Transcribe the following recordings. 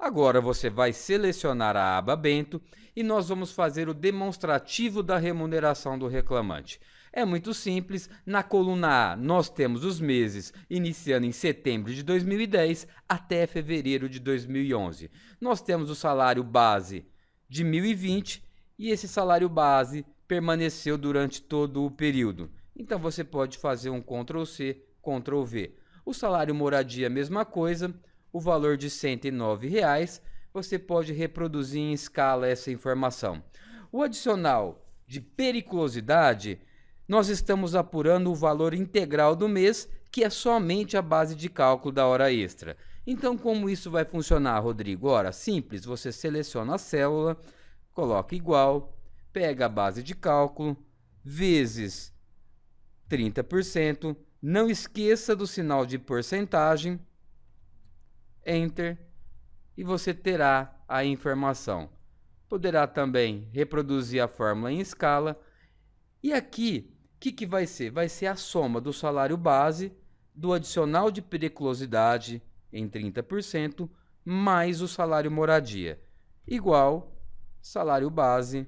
Agora você vai selecionar a aba Bento e nós vamos fazer o demonstrativo da remuneração do reclamante. É muito simples, na coluna A nós temos os meses iniciando em setembro de 2010 até fevereiro de 2011. Nós temos o salário base de 1020 e esse salário base permaneceu durante todo o período. Então você pode fazer um Ctrl+C, Ctrl+V. O salário moradia, mesma coisa, o valor de R$ 109, você pode reproduzir em escala essa informação. O adicional de periculosidade, nós estamos apurando o valor integral do mês, que é somente a base de cálculo da hora extra. Então, como isso vai funcionar, Rodrigo? Ora, simples, você seleciona a célula, coloca igual, pega a base de cálculo, vezes 30%, não esqueça do sinal de porcentagem, Enter, e você terá a informação. Poderá também reproduzir a fórmula em escala. E aqui, o que vai ser? Vai ser a soma do salário base, do adicional de periculosidade em 30%, mais o salário moradia, igual salário base,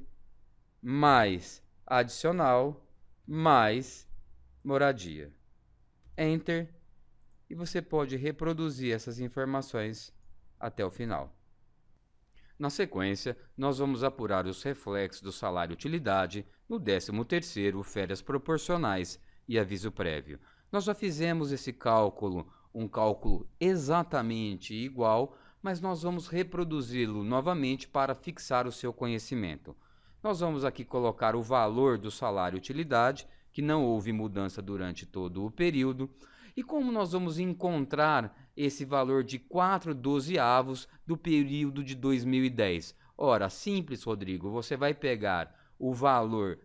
mais adicional, mais moradia. Enter. E você pode reproduzir essas informações até o final. Na sequência, nós vamos apurar os reflexos do salário-utilidade no 13º, férias proporcionais e aviso prévio. Nós já fizemos esse cálculo, um cálculo exatamente igual, mas nós vamos reproduzi-lo novamente para fixar o seu conhecimento. Nós vamos aqui colocar o valor do salário-utilidade, que não houve mudança durante todo o período. E como nós vamos encontrar esse valor de 4/12 do período de 2010? Ora, simples, Rodrigo, você vai pegar o valor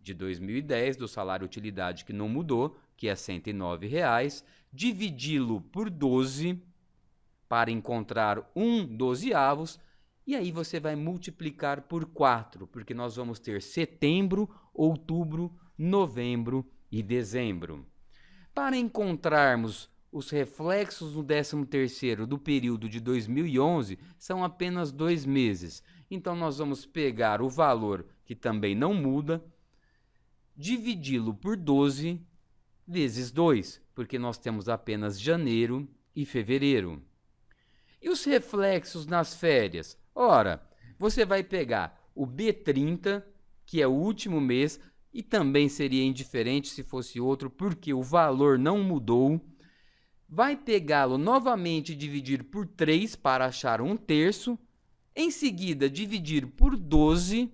de 2010 do salário-utilidade que não mudou, que é R$ 109, dividi-lo por 12 para encontrar 1/12, e aí você vai multiplicar por 4, porque nós vamos ter setembro, outubro, novembro e dezembro. Para encontrarmos os reflexos no 13º do período de 2011, são apenas 2 meses. Então, nós vamos pegar o valor, que também não muda, dividi-lo por 12 vezes 2, porque nós temos apenas janeiro e fevereiro. E os reflexos nas férias? Ora, você vai pegar o B30, que é o último mês, e também seria indiferente se fosse outro, porque o valor não mudou. Vai pegá-lo novamente e dividir por 3 para achar 1/3. Em seguida, dividir por 12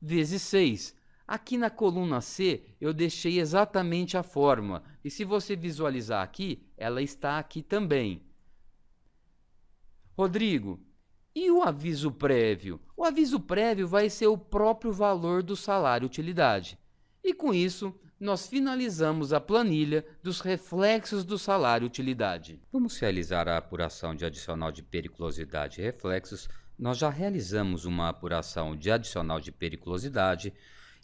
vezes 6. Aqui na coluna C, eu deixei exatamente a fórmula. E se você visualizar aqui, ela está aqui também. Rodrigo, e o aviso prévio? O aviso prévio vai ser o próprio valor do salário-utilidade. E com isso, nós finalizamos a planilha dos reflexos do salário-utilidade. Vamos realizar a apuração de adicional de periculosidade e reflexos. Nós já realizamos uma apuração de adicional de periculosidade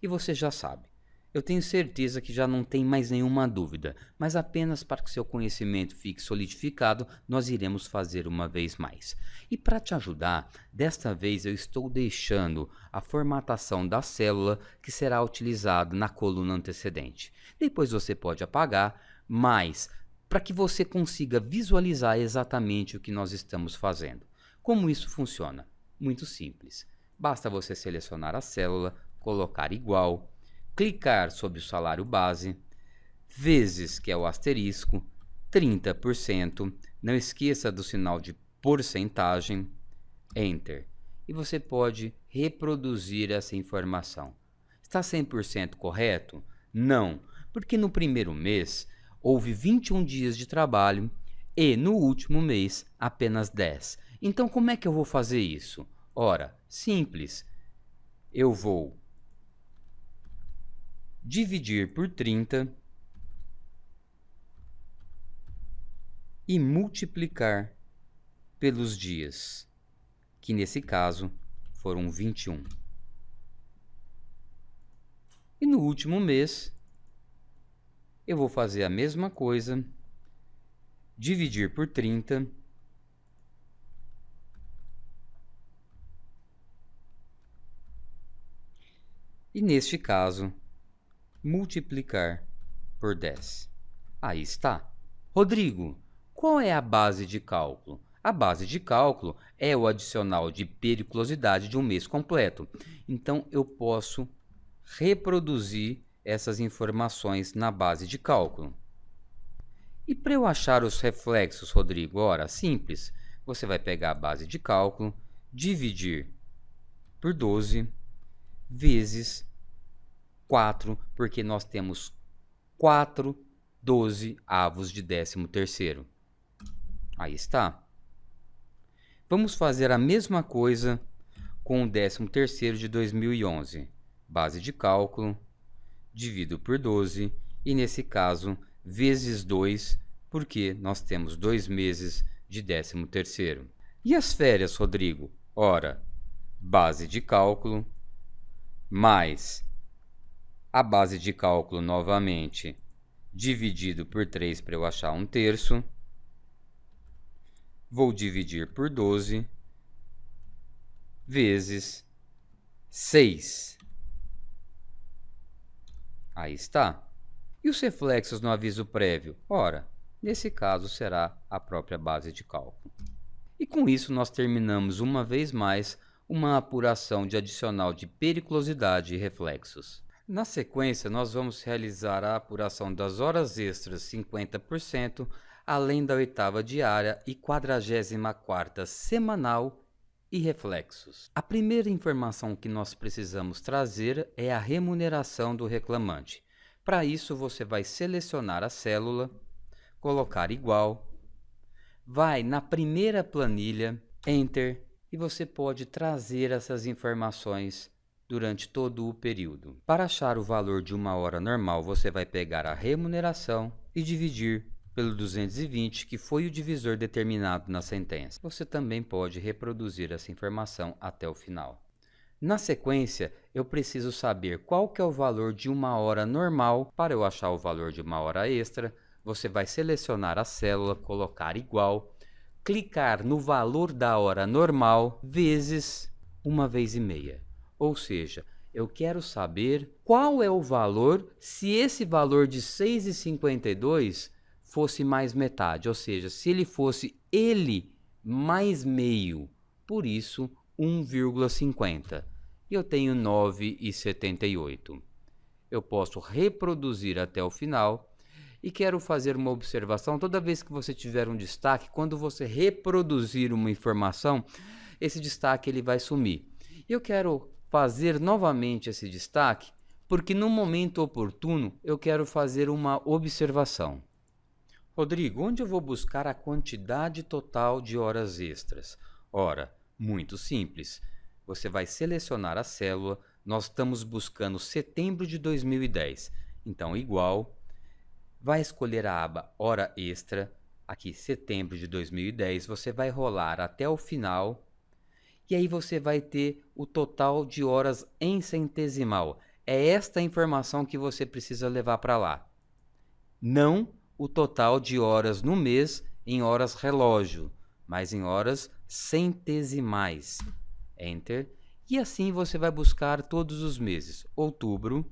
e você já sabe. Eu tenho certeza que já não tem mais nenhuma dúvida, mas apenas para que seu conhecimento fique solidificado, nós iremos fazer uma vez mais. E para te ajudar, desta vez eu estou deixando a formatação da célula que será utilizada na coluna antecedente. Depois você pode apagar, mas para que você consiga visualizar exatamente o que nós estamos fazendo. Como isso funciona? Muito simples. Basta você selecionar a célula, colocar igual, clicar sobre o salário base, vezes, que é o asterisco, 30%, não esqueça do sinal de porcentagem, Enter. E você pode reproduzir essa informação. Está 100% correto? Não, porque no primeiro mês houve 21 dias de trabalho e no último mês apenas 10. Então como é que eu vou fazer isso? Ora, simples, eu vou dividir por 30 e multiplicar pelos dias, que nesse caso foram 21. E no último mês, eu vou fazer a mesma coisa, dividir por 30 e neste caso, multiplicar por 10. Aí está. Rodrigo, qual é a base de cálculo? A base de cálculo é o adicional de periculosidade de um mês completo. Então, eu posso reproduzir essas informações na base de cálculo. E para eu achar os reflexos, Rodrigo, ora, simples. Você vai pegar a base de cálculo, dividir por 12, vezes 4, porque nós temos 4 12avos de 13º. Aí está. Vamos fazer a mesma coisa com o 13º de 2011. Base de cálculo, divido por 12 e, nesse caso, vezes 2, porque nós temos 2 meses de 13º. E as férias, Rodrigo? Ora, base de cálculo, mais a base de cálculo novamente, dividido por 3 para eu achar 1/3. Vou dividir por 12, vezes 6. Aí está. E os reflexos no aviso prévio? Ora, nesse caso será a própria base de cálculo. E com isso nós terminamos uma vez mais uma apuração de adicional de periculosidade e reflexos. Na sequência, nós vamos realizar a apuração das horas extras 50%, além da 8ª diária e 44ª semanal e reflexos. A primeira informação que nós precisamos trazer é a remuneração do reclamante. Para isso, você vai selecionar a célula, colocar igual, vai na primeira planilha, Enter, e você pode trazer essas informações durante todo o período. Para achar o valor de uma hora normal, você vai pegar a remuneração e dividir pelo 220, que foi o divisor determinado na sentença. Você também pode reproduzir essa informação até o final. Na sequência, eu preciso saber qual que é o valor de uma hora normal. Para eu achar o valor de uma hora extra, você vai selecionar a célula, colocar igual, clicar no valor da hora normal, vezes 1/2. Ou seja, eu quero saber qual é o valor se esse valor de 6,52 fosse mais metade, ou seja, se ele fosse mais meio, por isso 1,50. E eu tenho 9,78. Eu posso reproduzir até o final e quero fazer uma observação. Toda vez que você tiver um destaque, quando você reproduzir uma informação, esse destaque ele vai sumir. Eu quero fazer novamente esse destaque porque no momento oportuno eu quero fazer uma observação. Rodrigo, onde eu vou buscar a quantidade total de horas extras? Ora, muito simples. Você vai selecionar a célula, nós estamos buscando setembro de 2010. Então, igual, vai escolher a aba Hora Extra, aqui setembro de 2010, você vai rolar até o final e aí você vai ter o total de horas em centesimal. É esta informação que você precisa levar para lá. Não o total de horas no mês em horas relógio, mas em horas centesimais. Enter. E assim você vai buscar todos os meses. Outubro,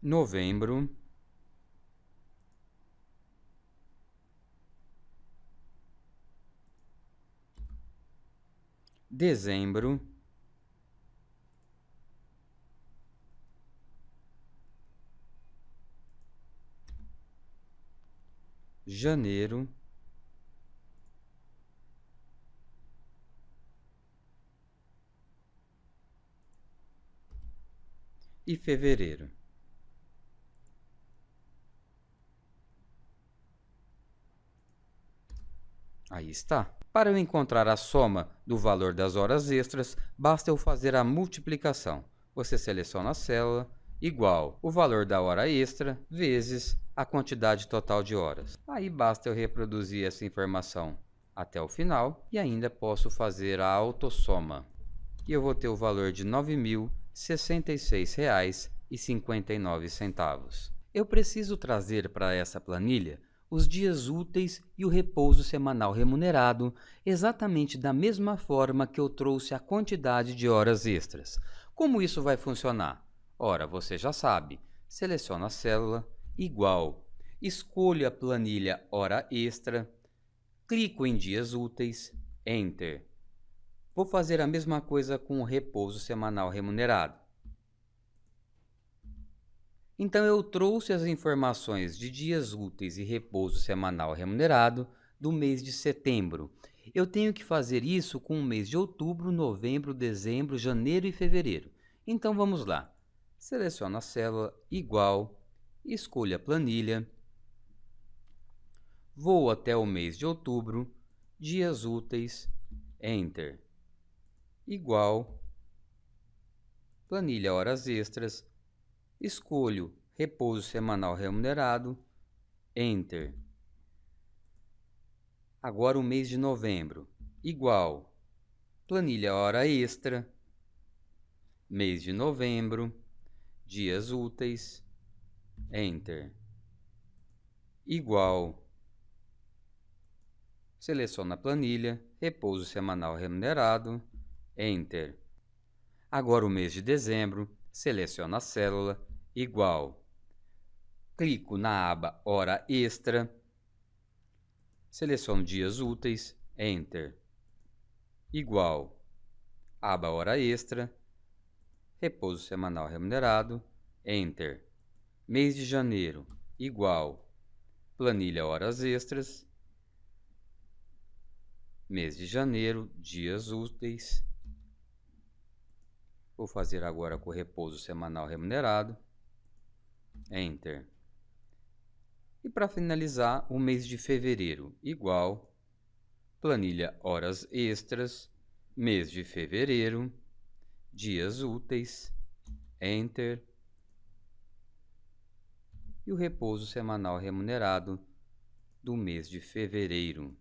novembro, dezembro, janeiro, e fevereiro. Aí está. Para eu encontrar a soma do valor das horas extras, basta eu fazer a multiplicação. Você seleciona a célula, igual o valor da hora extra, vezes a quantidade total de horas. Aí basta eu reproduzir essa informação até o final e ainda posso fazer a autossoma. E eu vou ter o valor de R$ 9.066,59. Eu preciso trazer para essa planilha os dias úteis e o repouso semanal remunerado, exatamente da mesma forma que eu trouxe a quantidade de horas extras. Como isso vai funcionar? Ora, você já sabe. Seleciona a célula, igual, escolho a planilha hora extra, clico em dias úteis, Enter. Vou fazer a mesma coisa com o repouso semanal remunerado. Então, eu trouxe as informações de dias úteis e repouso semanal remunerado do mês de setembro. Eu tenho que fazer isso com o mês de outubro, novembro, dezembro, janeiro e fevereiro. Então, vamos lá. Seleciono a célula, igual, escolho a planilha, vou até o mês de outubro, dias úteis, Enter. Igual, planilha horas extras, escolho repouso semanal remunerado, Enter. Agora o mês de novembro, igual, planilha hora extra, mês de novembro, dias úteis, Enter. Igual, seleciono a planilha, repouso semanal remunerado, Enter. Agora o mês de dezembro, seleciono a célula, igual, clico na aba hora extra, seleciono dias úteis, Enter. Igual, aba hora extra, repouso semanal remunerado, Enter. Mês de janeiro, igual, planilha horas extras, mês de janeiro, dias úteis. Vou fazer agora com o repouso semanal remunerado, Enter. E para finalizar, o mês de fevereiro, igual, planilha horas extras, mês de fevereiro, dias úteis, Enter. E o repouso semanal remunerado do mês de fevereiro.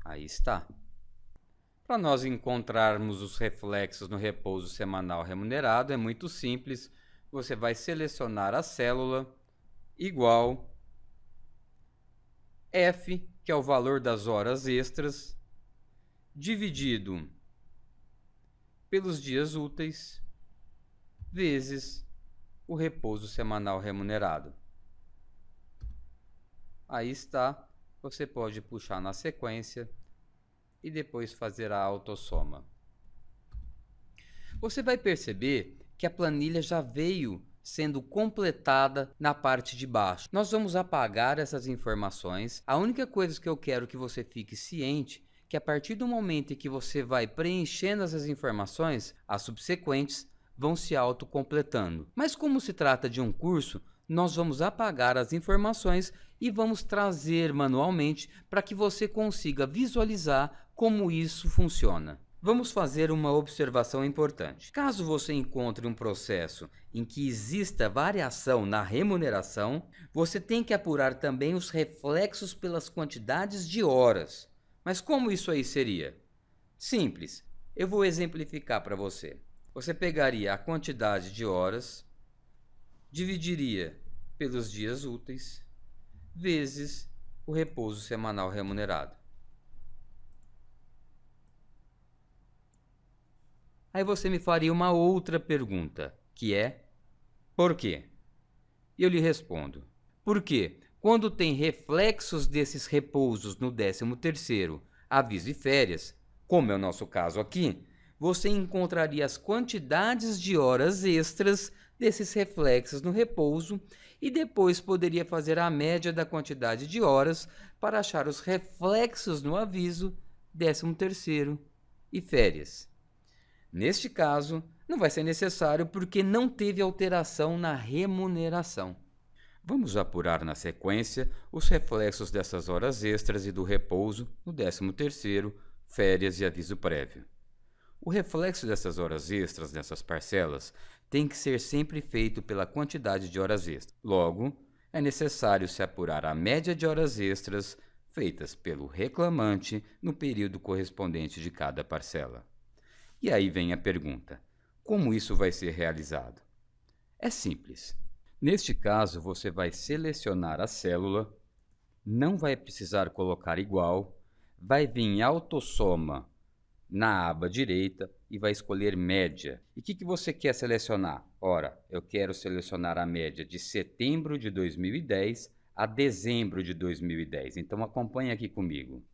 Aí está. Para nós encontrarmos os reflexos no repouso semanal remunerado, é muito simples. Você vai selecionar a célula, igual, F, que é o valor das horas extras, dividido pelos dias úteis, vezes o repouso semanal remunerado. Aí está. Você pode puxar na sequência e depois fazer a autossoma. Você vai perceber que a planilha já veio sendo completada na parte de baixo. Nós vamos apagar essas informações. A única coisa que eu quero que você fique ciente é que a partir do momento em que você vai preenchendo essas informações, as subsequentes vão se autocompletando. Mas como se trata de um curso, nós vamos apagar as informações e vamos trazer manualmente para que você consiga visualizar como isso funciona. Vamos fazer uma observação importante. Caso você encontre um processo em que exista variação na remuneração, você tem que apurar também os reflexos pelas quantidades de horas. Mas como isso aí seria? Simples. Eu vou exemplificar para você. Você pegaria a quantidade de horas, dividiria pelos dias úteis, vezes o repouso semanal remunerado. Aí você me faria uma outra pergunta, que é: por quê? E eu lhe respondo: porque quando tem reflexos desses repousos no 13º, aviso e férias, como é o nosso caso aqui, você encontraria as quantidades de horas extras desses reflexos no repouso e depois poderia fazer a média da quantidade de horas para achar os reflexos no aviso 13º e férias. Neste caso, não vai ser necessário porque não teve alteração na remuneração. Vamos apurar na sequência os reflexos dessas horas extras e do repouso no 13º, férias e aviso prévio. O reflexo dessas horas extras nessas parcelas tem que ser sempre feito pela quantidade de horas extras. Logo, é necessário se apurar a média de horas extras feitas pelo reclamante no período correspondente de cada parcela. E aí vem a pergunta: como isso vai ser realizado? É simples. Neste caso, você vai selecionar a célula, não vai precisar colocar igual, vai vir em autossoma na aba direita e vai escolher média. E o que você quer selecionar? Ora, eu quero selecionar a média de setembro de 2010 a dezembro de 2010. Então acompanhe aqui comigo.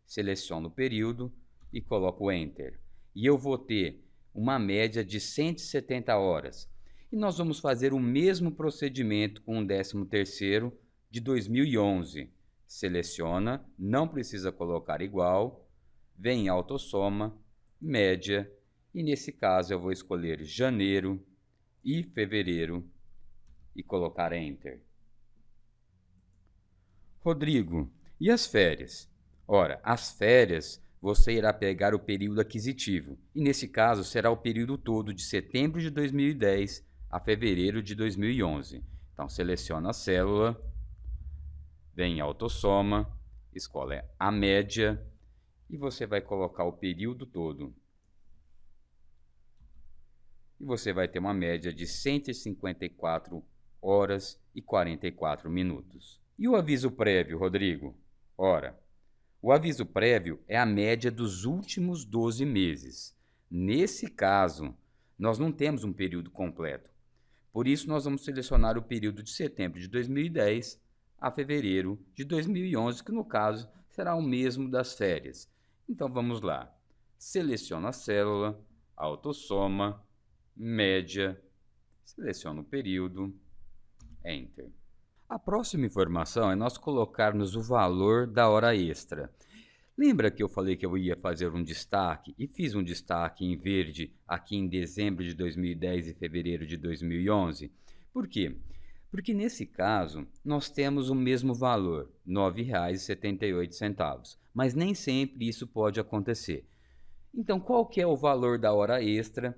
Seleciono o período e coloco Enter. E eu vou ter uma média de 170 horas. E nós vamos fazer o mesmo procedimento com o 13º de 2011. Seleciona, não precisa colocar igual, vem em autossoma, média, e nesse caso eu vou escolher janeiro e fevereiro e colocar Enter. Rodrigo, e as férias? Ora, as férias você irá pegar o período aquisitivo, e nesse caso será o período todo de setembro de 2010 a fevereiro de 2011. Então seleciona a célula, vem em autossoma, escolhe a média e você vai colocar o período todo. E você vai ter uma média de 154 horas e 44 minutos. E o aviso prévio, Rodrigo? Ora, o aviso prévio é a média dos últimos 12 meses. Nesse caso, nós não temos um período completo. Por isso, nós vamos selecionar o período de setembro de 2010 a fevereiro de 2011, que no caso será o mesmo das férias. Então vamos lá. Seleciono a célula, autossoma, média, seleciono o período, Enter. A próxima informação é nós colocarmos o valor da hora extra. Lembra que eu falei que eu ia fazer um destaque e fiz um destaque em verde aqui em dezembro de 2010 e fevereiro de 2011? Por quê? Porque nesse caso nós temos o mesmo valor, R$ 9,78, mas nem sempre isso pode acontecer. Então qual que é o valor da hora extra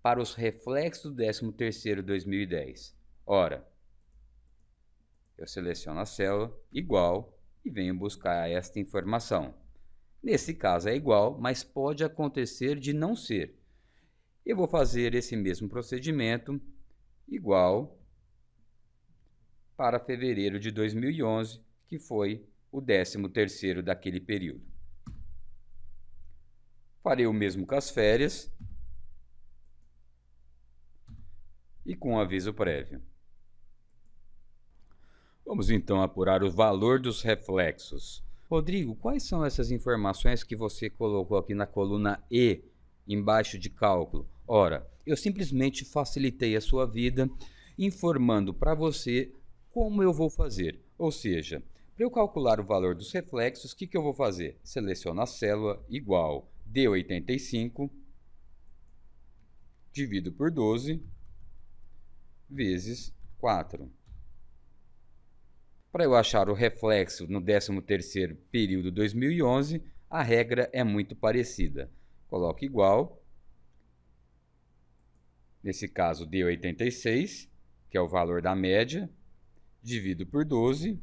para os reflexos do 13º 2010? Ora, eu seleciono a célula, igual, e venho buscar esta informação. Nesse caso é igual, mas pode acontecer de não ser. Eu vou fazer esse mesmo procedimento, igual, para fevereiro de 2011, que foi o 13º daquele período. Farei o mesmo com as férias e com aviso prévio. Vamos então apurar o valor dos reflexos. Rodrigo, quais são essas informações que você colocou aqui na coluna E, embaixo de cálculo? Ora, eu simplesmente facilitei a sua vida informando para você como eu vou fazer. Ou seja, para eu calcular o valor dos reflexos, o que eu vou fazer? Seleciono a célula, igual, D85, divido por 12, vezes 4. Para eu achar o reflexo no 13º período 2011, a regra é muito parecida. Coloco igual, nesse caso D86, que é o valor da média, divido por 12,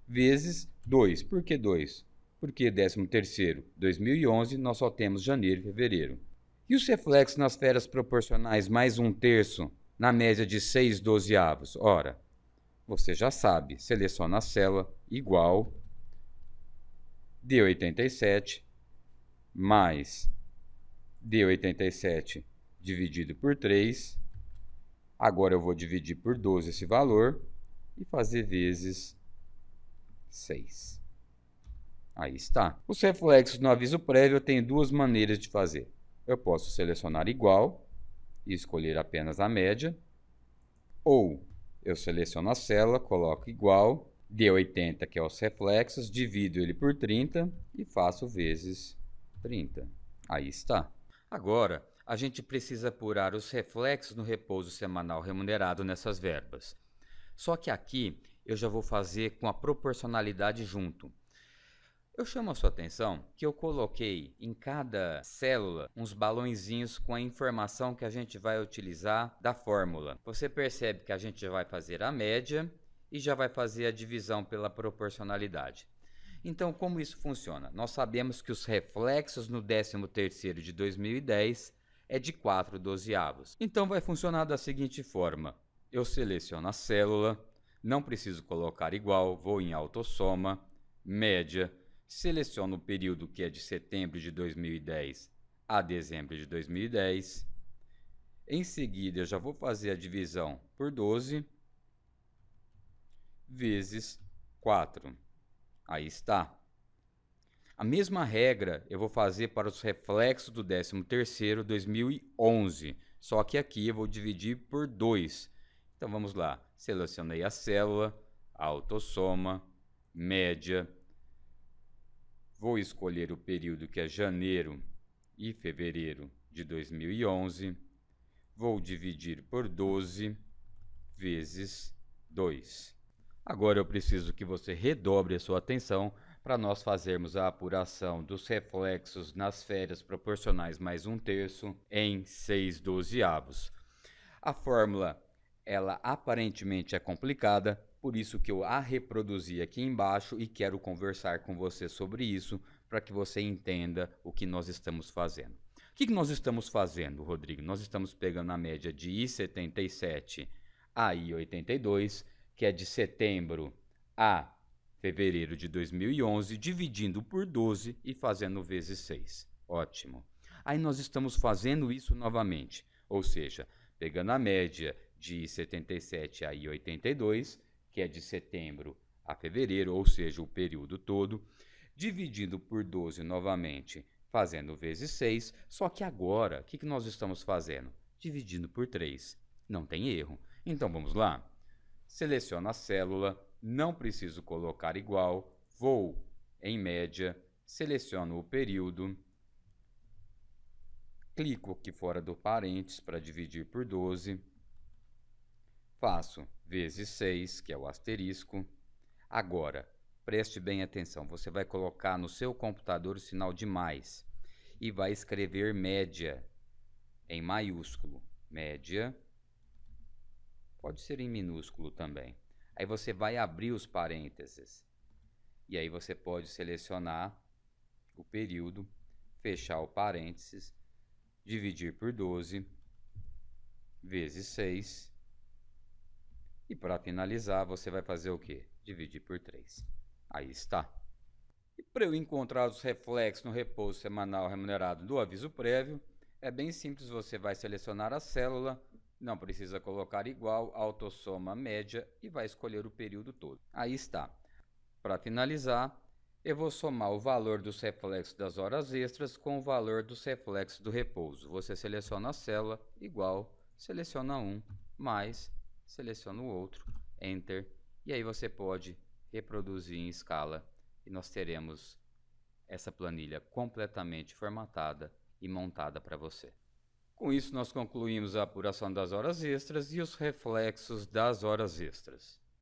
vezes 2. Por que 2? Porque 13º 2011 nós só temos janeiro e fevereiro. E os reflexos nas férias proporcionais mais 1/3 na média de 6/12? Ora, você já sabe, seleciona a célula, igual, D87, mais D87 dividido por 3. Agora eu vou dividir por 12 esse valor e fazer vezes 6. Aí está. Os reflexos no aviso prévio eu tenho duas maneiras de fazer. Eu posso selecionar igual e escolher apenas a média, ou eu seleciono a célula, coloco igual, D80, que é os reflexos, divido ele por 30 e faço vezes 30. Aí está. Agora, a gente precisa apurar os reflexos no repouso semanal remunerado nessas verbas. Só que aqui eu já vou fazer com a proporcionalidade junto. Eu chamo a sua atenção que eu coloquei em cada célula uns balõezinhos com a informação que a gente vai utilizar da fórmula. Você percebe que a gente já vai fazer a média e já vai fazer a divisão pela proporcionalidade. Então, como isso funciona? Nós sabemos que os reflexos no 13º de 2010 é de 4/12. Então, vai funcionar da seguinte forma. Eu seleciono a célula, não preciso colocar igual, vou em autossoma, média, seleciono o período que é de setembro de 2010 a dezembro de 2010. Em seguida, eu já vou fazer a divisão por 12 vezes 4. Aí está. A mesma regra eu vou fazer para os reflexos do 13º 2011, só que aqui eu vou dividir por 2. Então vamos lá, selecionei a célula, autossoma, média, vou escolher o período que é janeiro e fevereiro de 2011, vou dividir por 12 vezes 2. Agora eu preciso que você redobre a sua atenção para nós fazermos a apuração dos reflexos nas férias proporcionais mais 1/3 em 6/12. A fórmula, ela aparentemente é complicada, por isso que eu a reproduzi aqui embaixo e quero conversar com você sobre isso, para que você entenda o que nós estamos fazendo. O que nós estamos fazendo, Rodrigo? Nós estamos pegando a média de I77 a I82, que é de setembro a fevereiro de 2011, dividindo por 12 e fazendo vezes 6. Ótimo. Aí nós estamos fazendo isso novamente, ou seja, pegando a média de 77 a 82, que é de setembro a fevereiro, ou seja, o período todo, dividindo por 12 novamente, fazendo vezes 6, só que agora, o que nós estamos fazendo? Dividindo por 3. Não tem erro. Então vamos lá? Seleciono a célula, não preciso colocar igual, vou em média, seleciono o período, clico aqui fora do parênteses para dividir por 12, faço vezes 6, que é o asterisco. Agora, preste bem atenção, você vai colocar no seu computador o sinal de mais e vai escrever média em maiúsculo, média, pode ser em minúsculo também. Aí você vai abrir os parênteses e aí você pode selecionar o período, fechar o parênteses, dividir por 12 vezes 6 e para finalizar você vai fazer o quê? Dividir por 3. Aí está. E para eu encontrar os reflexos no repouso semanal remunerado do aviso prévio, é bem simples, você vai selecionar a célula, não precisa colocar igual, autossoma média e vai escolher o período todo. Aí está. Para finalizar, eu vou somar o valor dos reflexos das horas extras com o valor dos reflexos do repouso. Você seleciona a célula, igual, seleciona um, mais, seleciona o outro, Enter, e aí você pode reproduzir em escala e nós teremos essa planilha completamente formatada e montada para você. Com isso, nós concluímos a apuração das horas extras e os reflexos das horas extras.